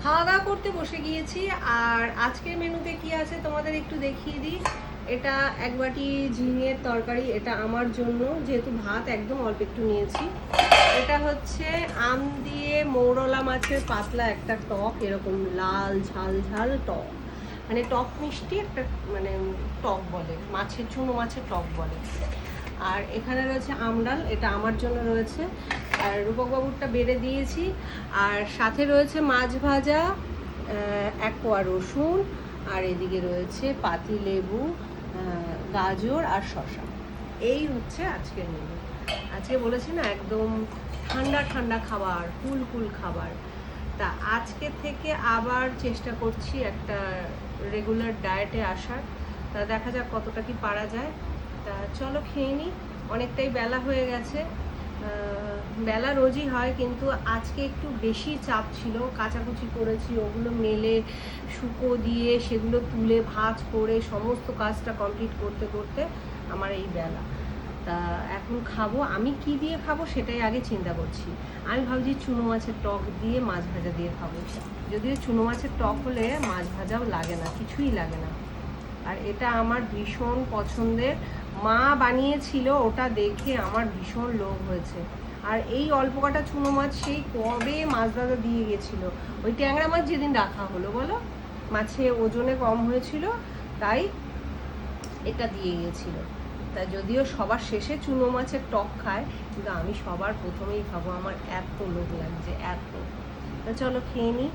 খাওয়া দাওয়া করতে বসে গিয়েছি। আর আজকের মেনুতে কি আছে তোমাদের একটু দেখিয়ে দিই। এটা এক বাটি ঝিঙের তরকারি, এটা আমার জন্য, যেহেতু ভাত একদম অল্প একটু নিয়েছি। এটা হচ্ছে আম দিয়ে মৌরলা মাছের পাতলা একটা টক, এরকম লাল ঝাল ঝাল টক, মানে টক মিষ্টি একটা, মানে টক বলে, মাছের চুনো মাছের টক বলে। আর এখানে রয়েছে আমডাল, এটা আমার জন্য রয়েছে। আর রূপকবাবুরটা বেড়ে দিয়েছি। আর সাথে রয়েছে মাছ ভাজা, এক কোয়া রসুন, আর এদিকে রয়েছে পাতি লেবু, গাজর আর শসা। এই হচ্ছে আজকের মেনু। আজকে বলেছি না একদম ঠান্ডা ঠান্ডা খাবার, কুল কুল খাবার। তা আজকে থেকে আবার চেষ্টা করছি একটা রেগুলার ডায়েটে আসার। তা দেখা যাক কতটা কি পারা যায়। তা চলো খেয়ে নিই, অনেকটাই বেলা হয়ে গেছে। বেলা রোজই হয়, কিন্তু আজকে একটু বেশি চাপ ছিল। কাচাকুচি করেছি, ওগুলো মেলে শুকো দিয়ে সেগুলো তুলে ভাঁজ করে সমস্ত কাজটা কমপ্লিট করতে করতে আমার এই বেলা। তা এখন খাবো, আমি কি দিয়ে খাবো সেটাই আগে চিন্তা করছি। আমি ভাবছি চুনো মাছের টক দিয়ে মাছ ভাজা দিয়ে খাবো। যদিও চুনো মাছের টক হলে মাছ ভাজাও লাগে না, কিছুই লাগে না। আর এটা আমার ভীষণ পছন্দের, মা বানিয়েছিল, ওটা দেখে আমার ভীষণ লোভ হয়েছে। আর এই অল্প কাটা চুনো মাছ সেই কবে মাছ দাদা দিয়ে গেছিলো। ওই ট্যাংরা মাছ যেদিন রাখা হলো বলো, মাছে ওজনে কম হয়েছিল, তাই এটা দিয়ে গেছিলো। তা যদিও সবার শেষে চুনো মাছের টক খায়, কিন্তু আমি সবার প্রথমেই খাবো, আমার এত লোভ লাগছে এত। তা চলো খেয়ে নিই।